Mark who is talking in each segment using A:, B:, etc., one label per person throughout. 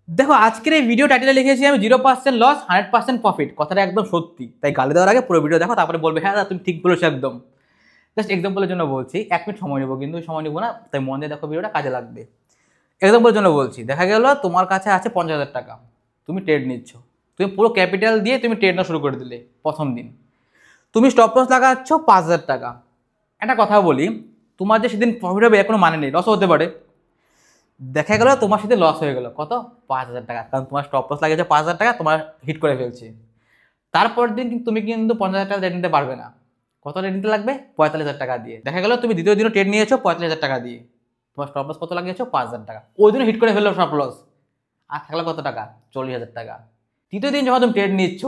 A: দেখো আজকের এই ভিডিও টাইটেলে লিখেছি আমি 0% লস 100% প্রফিট। কথাটা একদম সত্যি, তাই গালি দেওয়ার আগে পুরো ভিডিও দেখো, তারপরে বলবে হ্যাঁ তুমি ঠিক বলেছো একদম। জাস্ট এক্সাম্পলের জন্য বলছি, 1 মিনিট সময় নেবো, কিন্তু সময় নেবো না, তাই মন দিয়ে দেখো, ভিডিওটা কাজে লাগবে। এক্সাম্পলের জন্য বলছি, দেখা গেল তোমার কাছে আছে 50,000 টাকা, তুমি ট্রেড নিচ্ছ, তুমি পুরো ক্যাপিটাল দিয়ে তুমি ট্রেড নেওয়া শুরু করে দিলে প্রথম দিন। তুমি স্টপ লস লাগাচ্ছ 5,000 টাকা। একটা কথা বলি, তোমার যে সেদিন প্রফিট হবে এর কোনো মানে নেই, লসও হতে পারে। দেখা গেল তোমার সাথে লস হয়ে গেল কত, 5,000 টাকা, কারণ তোমার স্টপ লস লাগিয়েছে 5,000 টাকা, তোমার হিট করে ফেলছে। তারপর দিন কিন্তু তুমি কিন্তু 50,000 টাকা রেট নিতে পারবে না। কত রেট নিতে লাগবে? 45,000 টাকা দিয়ে। দেখা গেল তুমি দ্বিতীয় দিনও ট্রেড নিয়েছো 45,000 টাকা দিয়ে, তোমার স্টপ লস কত লাগিয়েছো? 5,000 টাকা। ওই দিনও হিট করে ফেললো স্টপ লস, আর থাকলো কত টাকা? 40,000 টাকা। তৃতীয় দিন যখন তুমি ট্রেড নিচ্ছ,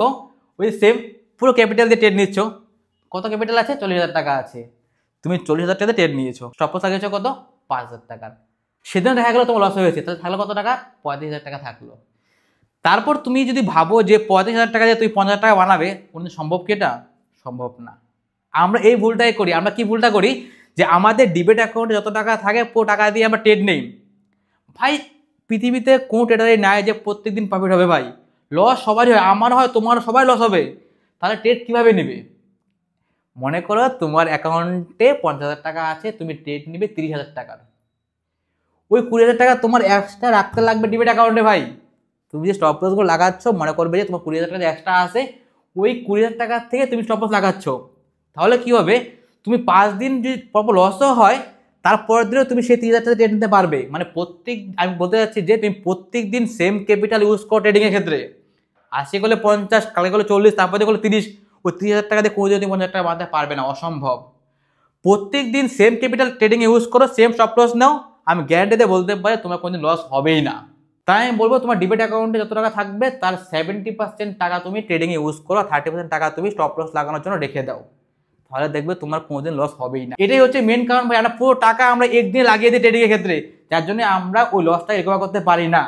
A: ওই সেম পুরো ক্যাপিটাল দিয়ে ট্রেড নিচ্ছ, কত ক্যাপিটাল আছে? 40,000 টাকা আছে। তুমি 40,000 টাকাতে ট্রেড নিয়েছো, স্টপ লস লাগিয়েছো কত? 5,000 টাকার। সেদিন দেখা গেলো তোমার লস হয়েছে, তাহলে থাকলো কত টাকা? 35,000 টাকা থাকলো। তারপর তুমি যদি ভাবো যে 35,000 টাকা দিয়ে তুমি 50,000 টাকা বানাবে, কোনো সম্ভব কি? এটা সম্ভব না। আমরা এই ভুলটাই করি। আমরা কি ভুলটা করি, যে আমাদের ডিবেট অ্যাকাউন্টে যত টাকা থাকে পুরো টাকা দিয়ে আমরা ট্রেড নেই। ভাই পৃথিবীতে কোনো ট্রেডারই নাই যে প্রত্যেকদিন প্রফিট হবে। ভাই লস সবারই হয়, আমার হয়, তোমার, সবাই লস হবে। তাহলে ট্রেড কিভাবে নেবে? মনে করো তোমার অ্যাকাউন্টে 50,000 টাকা আছে, তুমি ট্রেড নিবে 30,000 টাকার। ওই 20,000 টাকা তোমার এক্সট্রা রাখতে লাগবে ডিবেট অ্যাকাউন্টে। ভাই তুমি যে স্টপ লসগুলো লাগাচ্ছ, মনে করবে যে তোমার 20,000 টাকা এক্সট্রা আছে, ওই 20,000 টাকার থেকে তুমি স্টপ লস লাগাচ্ছ। তাহলে কি হবে, তুমি 5 দিন যদি প্রপার লসও হয়, তারপরের দিনও তুমি সেই 30,000 টাকা ট্রেড নিতে পারবে। মানে আমি বলতে চাচ্ছি যে তুমি প্রত্যেক দিন সেম ক্যাপিটাল ইউজ করো ট্রেডিংয়ের ক্ষেত্রে। আজকে করলে 50, কালকে করলে 40, তারপরে করলে 30, ওই 30,000 টাকা দিয়ে কোনো দিন তুমি 50,000 টাকা বাঁধতে পারবে না, অসম্ভব। প্রত্যেক দিন সেম ক্যাপিটাল ট্রেডিং ইউজ করো, সেম স্টপ লস নাও, আমি গ্যারান্টি দিয়ে বলতে পারি তোমার কোনোদিন লস হবেই না। তাই আমি বলবো তোমার ডিবেট অ্যাকাউন্টে যত টাকা থাকবে তার 70% টাকা তুমি ট্রেডিং এ ইউজ করো, 30% টাকা তুমি স্টপ লস লাগানোর জন্য রেখে দাও। তাহলে দেখবে তোমার কোনোদিন লস হবেই না। এটাই হচ্ছে মেন কারণ ভাই, আমরা পুরো টাকা আমরা একদিনে লাগিয়ে দিই ট্রেডিং এর ক্ষেত্রে, যার জন্য আমরা ওই লসটা রিকভার করতে পারি না।